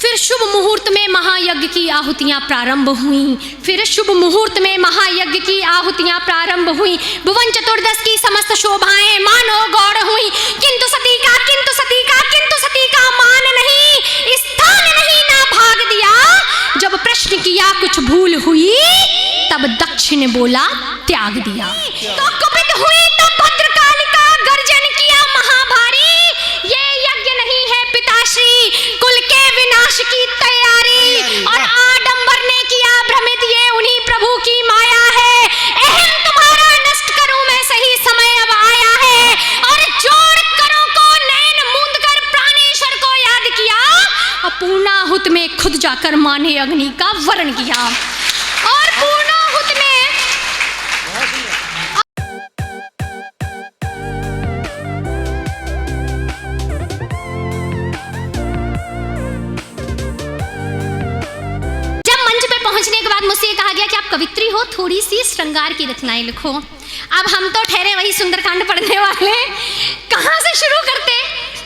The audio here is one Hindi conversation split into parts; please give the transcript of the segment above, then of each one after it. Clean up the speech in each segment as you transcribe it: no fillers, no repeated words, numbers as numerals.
फिर शुभ मुहूर्त में महायज्ञ की आहुतियां प्रारंभ हुई। फिर शुभ मुहूर्त में महायज्ञ की आहुतियां प्रारंभ हुई। भुवन चतुर्दश की समस्त शोभाएं मानो गौड़ हुई। किंतु सती का मान नहीं, स्थान नहीं ना भाग दिया। जब प्रश्न किया कुछ भूल हुई, तब दक्ष ने बोला त्याग दिया। तो कुपित हुई तब भद्रकालिका, गर्जन किया महाभारी, ये यज्ञ नहीं है पिताश्री, कुल के विनाश की तैयारी। और आडंबर ने किया भ्रमित, ये उन्हीं प्रभु की माया है। अहम तुम्हारा नष्ट करूं मैं, सही समय अब आया है। और जोड़ करों को नैन मूंद कर प्राणेश्वर को याद किया। पूर्णाहुत में खुद जाकर माने अग्नि का वरण किया। और पूर्णाहुत में पहुंचने के बाद मुझसे ये कहा गया कि आप कवित्री हो, थोड़ी सी श्रृंगार की रचनाएं लिखो। अब हम तो ठहरे वही सुंदरकांड पढ़ने वाले, कहाँ से शुरू करते?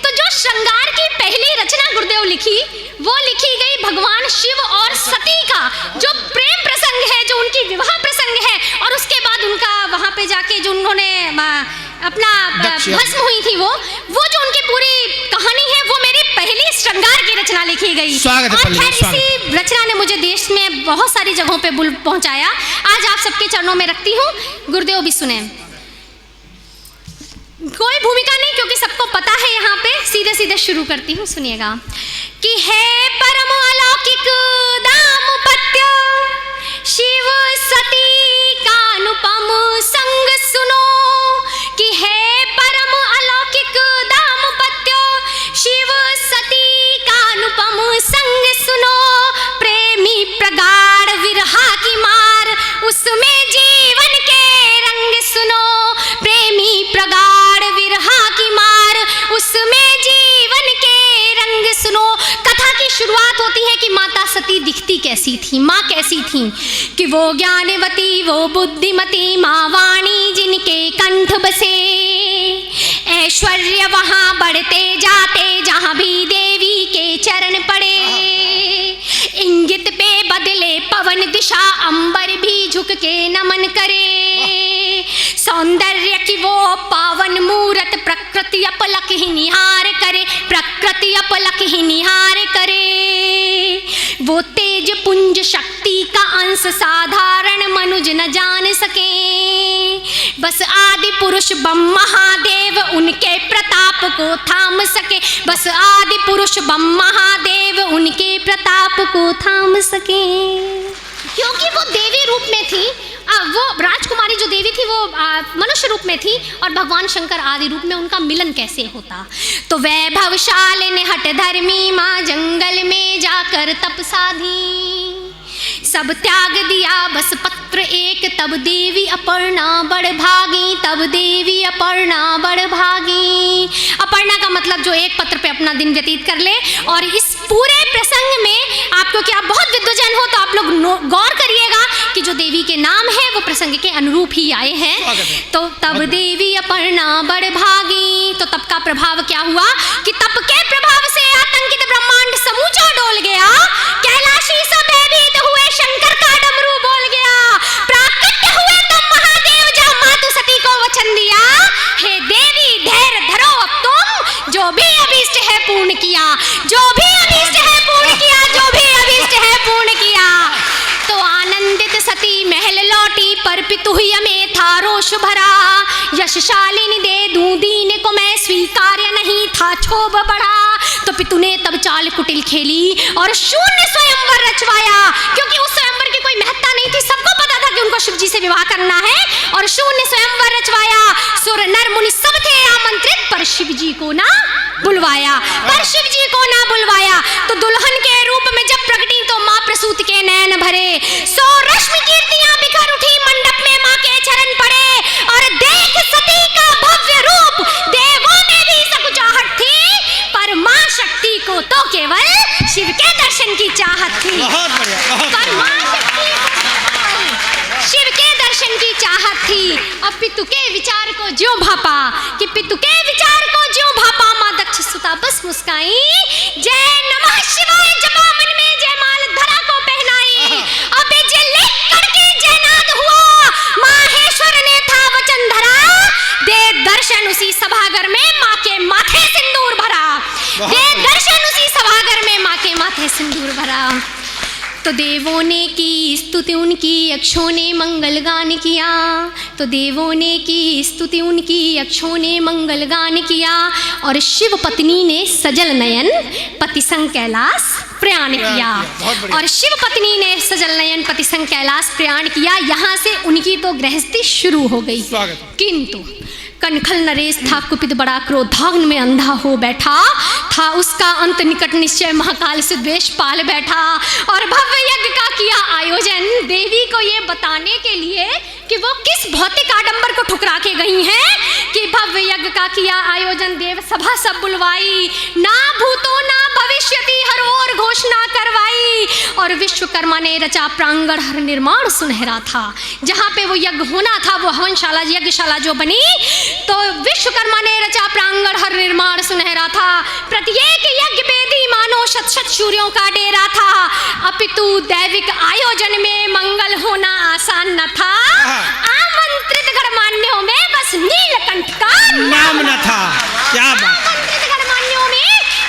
तो जो श्रृंगार की पहली रचना गुरुदेव लिखी, वो लिखी गई भगवान शिव और सती का जो प्रेम प्रसंग है, जो उनकी विवाह प्रसंग है। और उसके बाद उनका वहाँ पे जाके जो उन्होंने अपना भस्म हुई थी, वो जो उनकी पूरी कहानी है, वो मेरी पहली श्रृंगार की रचना लिखी गई। और खैर इसी रचना ने मुझे देश में बहुत सारी जगहों पे पहुंचाया। आज आप सबके चरणों में रखती हूँ, गुरुदेव भी सुने। कोई भूमिका नहीं, क्योंकि सबको पता है। यहाँ पे सीधे सीधे शुरू करती हूँ, सुनिएगा। कि है परम अलौकिक दाम्पत्य, शिव सती का अनुपम संग सुनो। कि है परम अलौकिक दाम्पत्य, शिव सती का अनुपम संग सुनो। प्रेमी प्रगाढ़ विरहा की मार, उसमें जीवन के रंग सुनो। प्रेमी प्रगाढ़ विरहा की मार, उसमें जीवन के रंग सुनो। कथा की शुरुआत होती है कि माता सती दिखती कैसी थी, माँ कैसी थी। कि वो ज्ञानवती, वो बुद्धिमती माँ वाणी जिनके कंठ बसे। ऐश्वर्य वहाँ बढ़ते जाते जहाँ भी देवी के चरण पड़े। इंगित पे बदले पवन दिशा, अंबर भी झुक के नमन करे। सौंदर्य की वो पावन मूरत, प्रकृति अपलक ही निहार करे। प्रकृति अपलक ही निहार करे। वो तेज पुंज शक्ति का अंश, साधारण मनुज न जान सके। बस आदि पुरुष बम महादेव, उनके प्रताप को थाम सके। बस आदि पुरुष बम महादेव, उनके प्रताप को थाम सके। क्योंकि वो देवी रूप में थी, वो राजकुमारी जो देवी थी वो मनुष्य रूप में थी, और भगवान शंकर आदि रूप में। उनका मिलन कैसे होता? तो वैभवशालिनी हठ धर्मी माँ जंगल में जाकर तप साधी। सब त्याग दिया बस पत्र एक, तब देवी अपर्णा बड़ भागी। तब देवी अपर्णा बड़ भागी। अपर्णा का मतलब जो एक पत्र पे अपना दिन व्यतीत कर ले। और इस पूरे प्रसंग में आपको, क्या आप बहुत विद्वजन हो तो आप लोग गौर करिएगा कि जो देवी के नाम है वो प्रसंग के अनुरूप ही आए हैं। तो तब देवी अपर्णा बड़ भागी। तो तप का प्रभाव क्या हुआ कि तप के प्रभाव से आतंकित ब्रह्मांड समूचा डोल गया। कैलाशी सब भयभीत हुए, शंकर का डमरू बोल गया। प्राकट्य हुए तो महादेव, जब मातु सती को वचन दिया, हे देवी धैर्य धरो अब तुम, जो भी अभीष्ट है पूर्ण किया। जो भी अभीष्ट है पूर्ण किया। जो भी अभीष्ट है पूर्ण किया। तो आनंदित सती महल लौटी, पर पितु में था रोष भरा। यशशालिनी दे दूं दीन को मैं, स्वीकार्य नहीं था क्षोभ बढ़ा। तो पितु ने तब चाल कुटिल खेली और शून्य स्वयंवर रचवाया। क्योंकि उस स्वयंवर की कोई महत्ता नहीं थी, सबको पता था कि उनको शिव जी से विवाह करना है। और शून्य स्वयंवर रचवाया। सुर नर मुनि सब थे आमंत्रित, पर शिव जी को ना बुलवाया। पर शिव जी को ना बुलवाया। तो दुल्हन के रूप में जब प्रगटी, तो माँ प्रसूत के नैन भरे। सो रश्मि कीर्तियां बिखर उठी, मंडप में माँ के चरण पड़े। और देख सती का भव्य रूप, देवों में भी सकुचाहट थी, पर माँ शक्ति को तो केवल शिव के दर्शन की चाहत थी। पर माँ शक्ति शिव के दर्शन की चाहत थी। अब पितु के विचार को ज्यों भापा, कि पितु के विचार को ज्यों भापा, माँ दक्ष सुता बस मुस्काई। जय नमः शिवाय जपा किया। तो देवों ने की स्तुति उनकी, यक्षों ने मंगल गान किया। तो देवों ने की स्तुति उनकी, यक्षों ने मंगल गान किया। और शिव पत्नी ने सजल नयन पति संग कैलाश प्रयाण किया। और शिव पत्नी ने सजल नयन पति संग कैलाश प्रयाण किया। यहाँ से उनकी तो गृहस्थी शुरू हो गई। किंतु कनखल नरेश था कुपित, बड़ा क्रोधाग्नि में अंधा हो बैठा था। उसका अंत निकट निश्चय, महाकाल से द्वेष पाल बैठा। और भव्य यज्ञ का किया आयोजन देवी को ये बताने के लिए कि वो किस भौतिक आडंबर को ठुकरा के गई हैं, कि भव्य यज्ञ का किया आयोजन, देव सभा सब बुलवाई, ना भूतो ना भविष्यति हर ओर घोषणा करवाई। और विश्वकर्मा ने रचा प्रांगण हर निर्माण सुनहरा था। जहाँ पे वो यज्ञ होना था, वो हवनशाला यज्ञशाला जो बनी, तो विश्वकर्मा ने रचा प्रांगण हर निर्माण सुनहरा था। प्रत्येक यज्ञ वेदी मानो शत शत सूर्यों का डेरा था। अपितु दैविक आयोजन में मंगल होना आसान न था। आमंत्रित गणमान्यों में बस नीलकंठ का नाम न था। क्या बात। आमंत्रित गणमान्यों में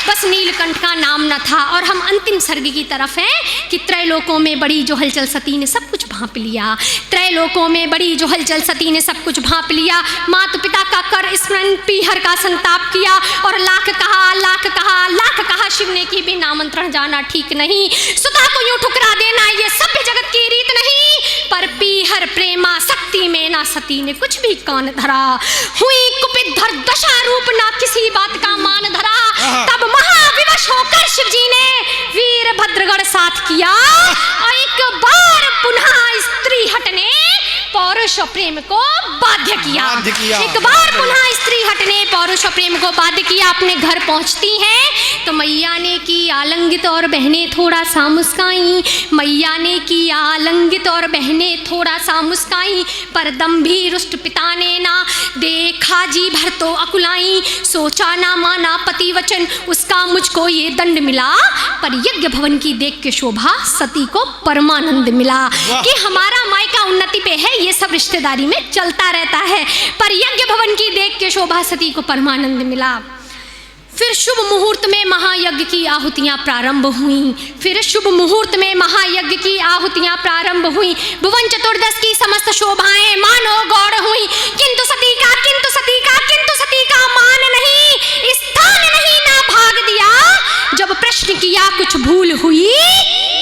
बस नीलकंठ का नाम न था। और हम अंतिम सर्ग की तरफ हैं कि त्रैलोकों में बड़ी जो हलचल सती ने सब कुछ भांप लिया। त्रैलोकों में बड़ी जो हलचल सती ने सब कुछ भांप लिया। माता पिता का कर स्मरण, पीहर का संताप किया। और लाख कहा लाख कहा लाख कहा, शिव ने की बिन आमंत्रण जाना ठीक नहीं। सुता को यूं ठुकरा देना ये सभ्य जगत की रीत नहीं। पर पीहर प्रेमा शक्ति में ना सती ने कुछ भी कान धरा। हुई कुपित धर दशा रूप ना किसी बात का मान धरा। तब महाविवश होकर शिव जी ने वीरभद्रगढ़ साथ किया। और एक बार पुनः स्त्री हटने पौरुष प्रेम को बाध्य किया। एक बार पुनः स्त्री हटने पौरुष प्रेम को बाध्य किया। अपने घर पहुंचती हैं तो मैया ने की आलिंगित और बहनें थोड़ा सा मुस्काई। मैया ने की आलिंगित और बहनें थोड़ा सा मुस्काई। पर दम्भी रुष्ट पिता ने ना देखा, जी भर तो अकुलाई। सोचा ना माना पति वचन, उसका मुझको ये दंड मिला। पर यज्ञ भवन की देख के शोभा सती को परमानंद मिला। कि हमारा मायका उन्नति पे है, ये सब रिश्तेदारी में चलता रहता है। पर यज्ञ भवन की देख के शोभा सती को परमानंद मिला। फिर शुभ मुहूर्त में महायज्ञ की आहुतियां प्रारंभ हुई। फिर शुभ मुहूर्त में महायज्ञ की आहुतियां प्रारंभ हुई। भुवन चतुर्दश की समस्त शोभाएं मानो गौड़ हुई। किंतु सती का किंतु सती का किंतु सती का मान नहीं, स्थान नहीं ना भाग दिया। जब प्रश्न किया कुछ भूल हुई,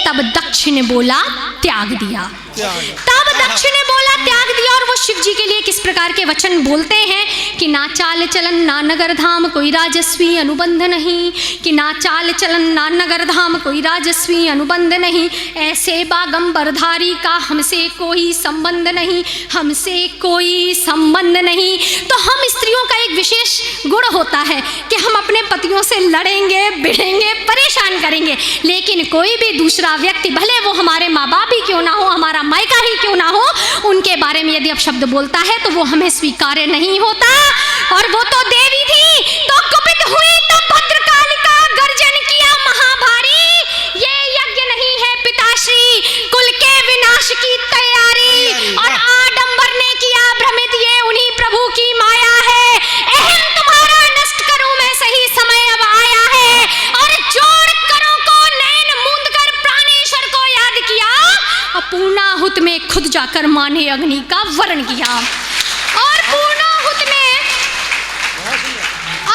तब दक्ष ने बोला त्याग दिया। तब दक्ष ने बोला त्याग दिया। और वो शिव जी के लिए किस प्रकार के वचन बोलते हैं कि ना चाल चलन ना नगर धाम कोई राजस्वी अनुबंध नहीं। कि ना चाल चलन ना नगर धाम कोई राजस्वी अनुबंध नहीं। ऐसे बागंबरधारी का हमसे कोई संबंध नहीं, हमसे कोई संबंध नहीं। तो हम स्त्रियों का एक विशेष गुण होता है कि हम अपने पतियों से लड़ेंगे, भिड़ेंगे, परेशान करेंगे, लेकिन कोई भी दूसरा व्यक्ति, भले वो हमारे माँ बाप ही क्यों ना हो, हमारा मायका ही क्यों ना हो, उनके बारे में यदि अपशब्द बोलता है तो वो हमें स्वीकार्य नहीं होता। और वो तो देवी थी, तो कुपित हुई तो भद्रकालिका गर्जन किया महाभारी। ये यज्ञ नहीं है पिताश्री, कुल के विनाश की तैयारी। और आडंबर ने किया भ्रमित, ये उन्हीं प्रभु की माया है। अहम तुम्हारा नष्ट करूं मैं, सही समय अब आया है। और जोड़ करों को नैन मूंद कर प्राणेश्वर को याद किया। और पूर्णाहुत में खुद जाकर मां ने अग्नि का वरण किया। और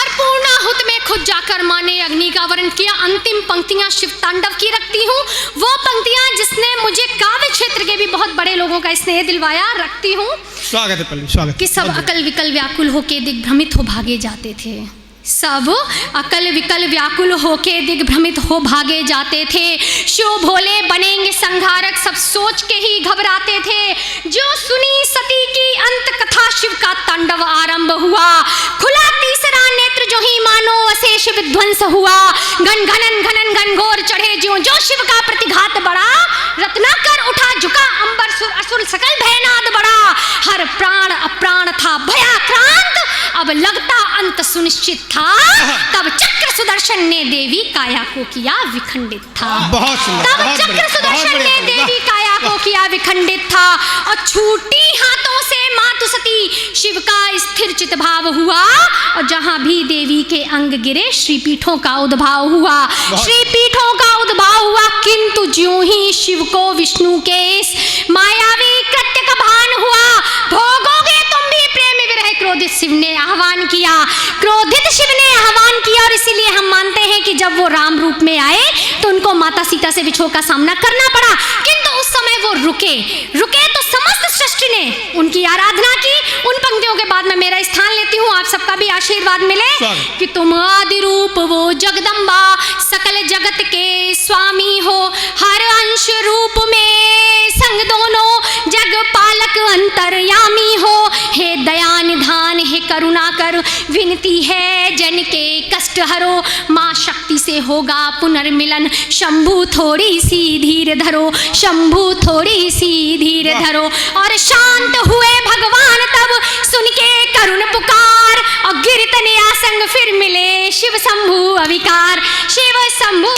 पूर्णाहुत में खुद जाकर मां ने अग्नि का वरण किया। अंतिम पंक्तियां शिव तांडव की रखती हूँ, वो पंक्तियां जिसने मुझे काव्य क्षेत्र के भी बहुत बड़े लोगों का स्नेह दिलवाया, रखती हूँ। स्वागत है पल्लवी, स्वागत। कि सब अकल विकल व्याकुल होके दिग्भ्रमित हो भागे जाते थे। सब अकल विकल व्याकुल होके दिग्भ्रमित हो भागे जाते थे। शिव भोले बनेंगे संहारक सब सोच के ही घबराते थे। जो सुनी सती की अंत कथा, शिव का तांडव आरंभ हुआ। खुला तीसरा नेत्र जो ही मानो अशेष विध्वंस हुआ। घन घनन घनन घनघोर चढ़े ज्यों जो शिव का प्रतिघात बड़ा। रत्नाकर उठा झुका अंबर सुर असुर सकल भयनाद बड़ा। हर प्राण अप्राण था भयाक्रांत, अब लगता अंत सुनिश्चित था। तब चक्र सुदर्शन ने देवी काया को किया विखंडित था। तब चक्र सुदर्शन ने देवी काया को किया विखंडित था। और छूटी हाथों से मातु सती, शिव का स्थिर चित भाव हुआ। और जहां भी देवी के अंग गिरे श्रीपीठों का उद्भाव हुआ। श्रीपीठों का उद्भाव हुआ। किंतु ज्यों ही शिव को विष्णु के इस मायावी कृत्य का भान हुआ, भोगोगे तुम भी प्रेम विरह। क्रोधित शिव ने आह्वान किया, क्रोधित शिव ने आह्वान किया, और इसीलिए हम मानते हैं कि जब वो राम रूप में आए तो उनको माता सीता से विछोह का सामना करना पड़ा, किंतु उस समय वो रुके तो समस्त सृष्टि ने उनकी आराधना की। उन पंक्तियों के बाद मैं मेरा स्थान लेती हूँ, आप सबका भी आशीर्वाद मिले कि तुम आदि रूप वो जगदम्बा, सकल जगत के स्वामी हो, हर अंश रूप में संग दोनों जग पालक अंतर्यामी हो। हे दया निधान हे करुणा कर, विनती है जन के कष्ट हरो, माँ शक्ति से होगा पुनर्मिलन, शंभु थोड़ी सी धीर धरो, शंभु थोड़ी सी धीर धरो। और शांत हुए भगवान तब सुन के करुण पुकार, और गिरतन आसंग फिर मिले शिव शंभु अविकार, शिव शंभु